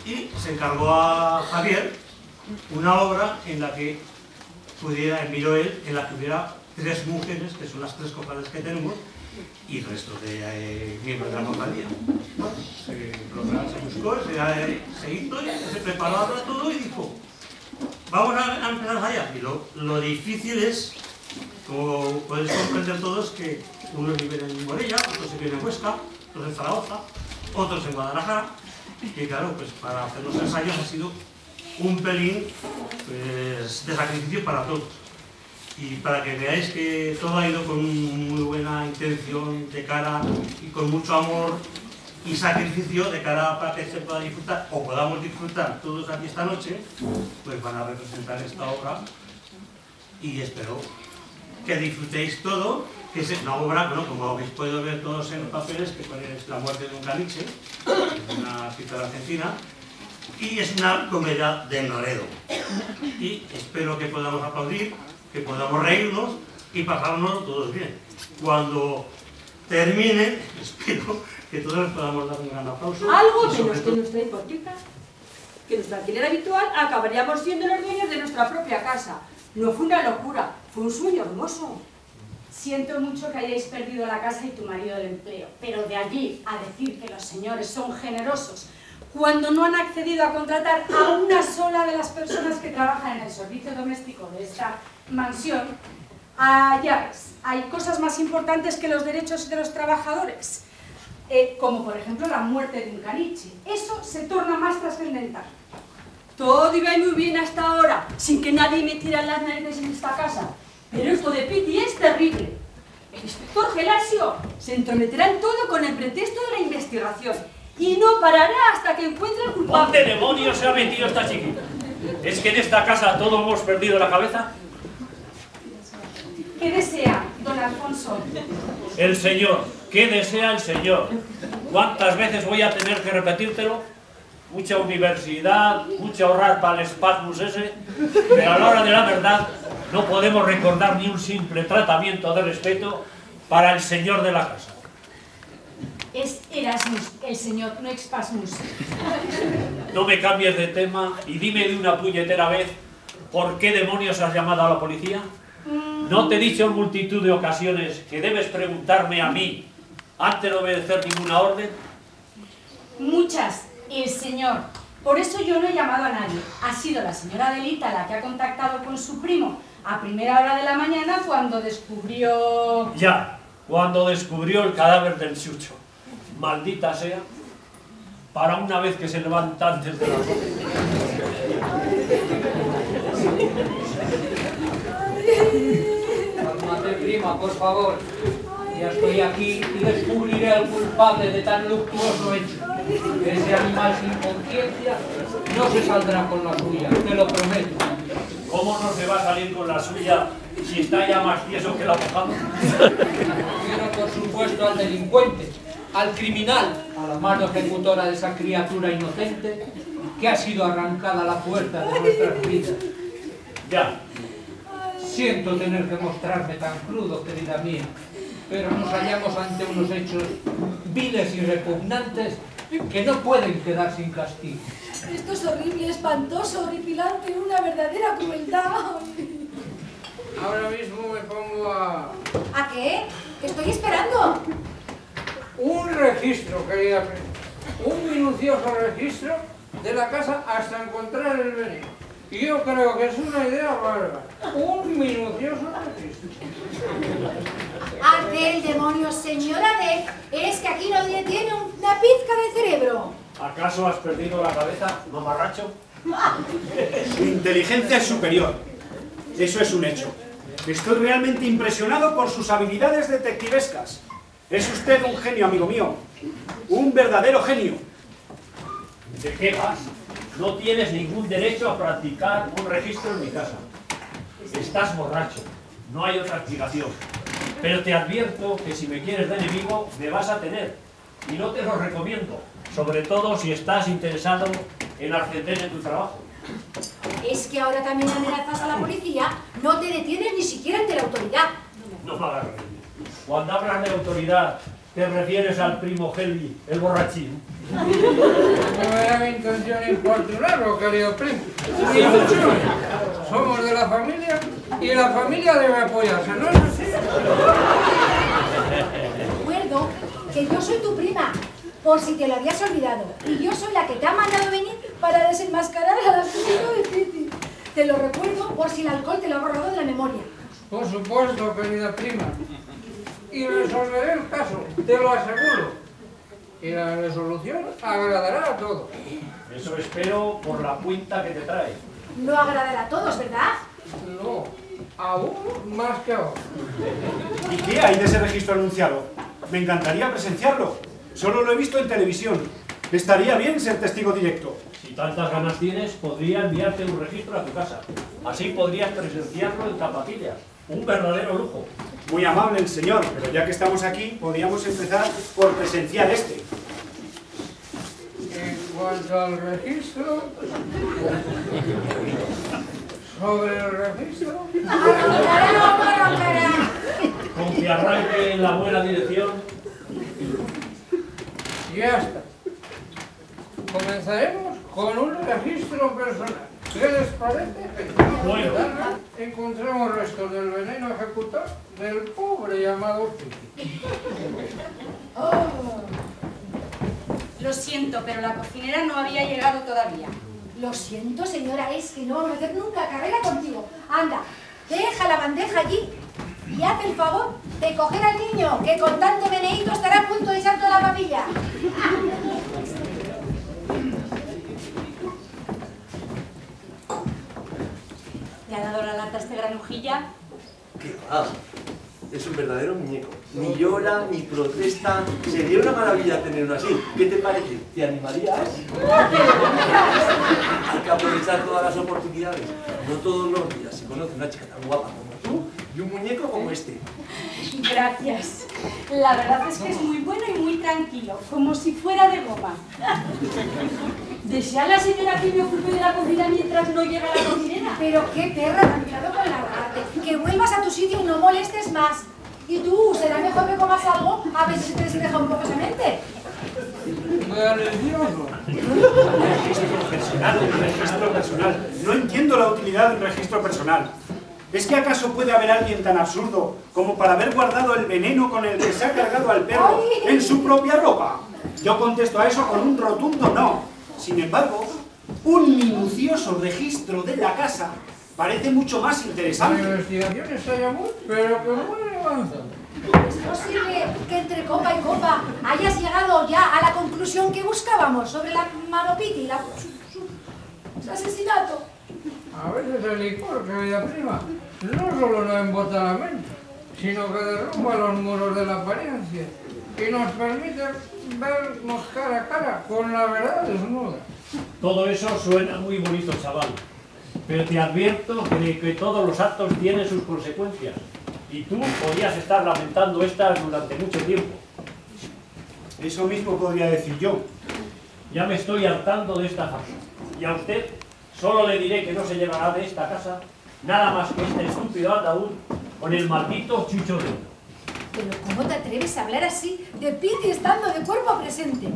y se encargó a Javier una obra en la que miró él, en la que hubiera 3 mujeres, que son las 3 cofrades que tenemos, y el resto de miembros de la cofradía. Bueno, se buscó, se hizo, se preparó para todo y dijo, vamos a empezar allá. Y lo difícil es, como podéis comprender todos, que unos viven en Morella, otros viven en Huesca, otros en Zaragoza, otros en Guadalajara, y claro, pues para hacer los ensayos ha sido un pelín pues, de sacrificio para todos. Y para que veáis que todo ha ido con muy buena intención de cara y con mucho amor y sacrificio de cara para que se pueda disfrutar o podamos disfrutar todos aquí esta noche, pues van a representar esta obra y espero que disfrutéis todo, que es una obra, bueno, como habéis podido ver todos en los papeles, que es La muerte de un caniche, una escritora argentina, y es una comedia de enredo. Y espero que podamos aplaudir, que podamos reírnos y pasarnos todos bien. Cuando termine, espero que todos podamos dar un gran aplauso. Algo menos que nuestra hipoteca, que nuestro alquiler habitual, acabaríamos siendo los dueños de nuestra propia casa. No fue una locura, fue un sueño hermoso. Siento mucho que hayáis perdido la casa y tu marido el empleo, pero de allí a decir que los señores son generosos cuando no han accedido a contratar a una sola de las personas que trabajan en el servicio doméstico de esta mansión, ya ves, hay cosas más importantes que los derechos de los trabajadores, como por ejemplo la muerte de un caniche. Eso se torna más trascendental. Todo iba muy bien hasta ahora, sin que nadie me tirara las narices en esta casa. Pero esto de Piti es terrible. El inspector Gelasio se entrometerá en todo con el pretexto de la investigación y no parará hasta que encuentre el culpable. ¿Dónde demonios se ha metido esta chiquita? ¿Es que en esta casa todos hemos perdido la cabeza? ¿Qué desea, don Alfonso? El señor. ¿Qué desea el señor? ¿Cuántas veces voy a tener que repetírtelo? Mucha universidad, mucho ahorrar para el espasmus ese, pero a la hora de la verdad no podemos recordar ni un simple tratamiento de respeto para el señor de la casa. Es Erasmus, el señor, no Expasmus. No me cambies de tema y dime de una puñetera vez ¿por qué demonios has llamado a la policía? ¿No te he dicho en multitud de ocasiones que debes preguntarme a mí antes de obedecer ninguna orden? Muchas, el señor. Por eso yo no he llamado a nadie. Ha sido la señora Adelita la que ha contactado con su primo a primera hora de la mañana cuando descubrió... Ya, cuando descubrió el cadáver del Chucho. Maldita sea, para una vez que se levanta antes de la noche. Cálmate, prima, por favor. Ya estoy aquí y descubriré al culpable de tan luctuoso hecho. Ese animal sin conciencia no se saldrá con la suya, te lo prometo. ¿Cómo no se va a salir con la suya si está ya más tieso que la mojada? Quiero, por supuesto, al delincuente, al criminal, a la mano ejecutora de esa criatura inocente que ha sido arrancada a la puerta de nuestras vidas. Ya. Siento tener que mostrarme tan crudo, querida mía, pero nos hallamos ante unos hechos viles y repugnantes que no pueden quedar sin castigo. Esto es horrible, espantoso, horripilante, una verdadera crueldad. Ahora mismo me pongo a... ¿A qué? ¿Qué estoy esperando? Un registro, querida prima. Un minucioso registro de la casa hasta encontrar el veneno. Y yo creo que es una idea bárbara. Un minucioso registro. Adel, demonios, señora Adel, ¿es que aquí nadie tiene una pizca de cerebro? ¿Acaso has perdido la cabeza, mamarracho? Su inteligencia es superior. Eso es un hecho. Estoy realmente impresionado por sus habilidades detectivescas. Es usted un genio, amigo mío. Un verdadero genio. ¿De qué vas? No tienes ningún derecho a practicar un registro en mi casa. Estás borracho. No hay otra explicación. Pero te advierto que si me quieres de enemigo, me vas a tener. Y no te lo recomiendo. Sobre todo si estás interesado en ascender en tu trabajo. Es que ahora también amenazas a la policía, no te detienes ni siquiera ante la autoridad. No me hagas reír. Cuando hablas de autoridad, ¿Te refieres al primo Heli, el borrachín? No era mi intención importunarlo, querido primo. Ni mucho menos. Somos de la familia y la familia debe apoyarse, ¿no es así? Recuerdo que yo soy tu prima, por si te lo habías olvidado. Y yo soy la que te ha mandado venir para desenmascarar a la señora de Piti. Te lo recuerdo por si el alcohol te lo ha borrado de la memoria. Por supuesto, querida prima. Y resolveré el caso, te lo aseguro. Y la resolución agradará a todos. Eso espero por la cuenta que te trae. No agradará a todos, ¿verdad? No, aún más que ahora. ¿Y qué hay de ese registro anunciado? Me encantaría presenciarlo. Solo lo he visto en televisión. Estaría bien ser testigo directo. Si tantas ganas tienes, podría enviarte un registro a tu casa. Así podrías presenciarlo en zapatillas. Un verdadero lujo. Muy amable el señor, pero ya que estamos aquí, podríamos empezar por presenciar este. En cuanto al registro... Sobre el registro... Con que arranque en la buena dirección. Ya está. Comenzaremos con un registro personal. ¿Qué les parece? Bueno. Encontramos restos del veneno ejecutor del pobre llamado Piti. Oh. Lo siento, pero la cocinera no había llegado todavía. Lo siento, señora, es que no vamos a hacer nunca carrera contigo. Anda, deja la bandeja allí y haz el favor de coger al niño, que con tanto meneíto estará a punto de echar toda la papilla. ¿Te ha dado la lata este granujilla? ¿Qué va? Es un verdadero muñeco. Ni llora, ni protesta. Sería una maravilla tenerlo así. ¿Qué te parece? ¿Te animarías? Hay que aprovechar todas las oportunidades. No todos los días se conoce una chica tan guapa como tú y un muñeco como este. Gracias. La verdad es que es muy bueno y muy tranquilo, como si fuera de goma. ¿Desea la señora que me ocupe de la cocina mientras no llega la cocinera? Pero qué perra, cuidado con largarte. Que vuelvas a tu sitio y no molestes más. Y tú, será mejor que comas algo, a ver si se te despeja un poco esa mente. Delicioso. Registro personal. No entiendo la utilidad del registro personal. ¿Es que acaso puede haber alguien tan absurdo como para haber guardado el veneno con el que se ha cargado al perro en su propia ropa? Yo contesto a eso con un rotundo no. Sin embargo, un minucioso registro de la casa parece mucho más La interesante. investigación está ya muy, pero que muy avanzada. ¿Es posible que entre copa y copa hayas llegado ya a la conclusión que buscábamos sobre la mano Piti, su asesinato? A veces el licor, querida prima, no solo nos embota la mente, sino que derrumba los muros de la apariencia y nos permite vernos cara a cara con la verdad desnuda. Todo eso suena muy bonito, chaval. Pero te advierto que todos los actos tienen sus consecuencias. Y tú podrías estar lamentando estas durante mucho tiempo. Eso mismo podría decir yo. Ya me estoy hartando de esta farsa. Y a usted solo le diré que no se llevará de esta casa nada más que este estúpido ataúd con el maldito chucho dentro. Pero ¿cómo te atreves a hablar así de Piti estando de cuerpo presente?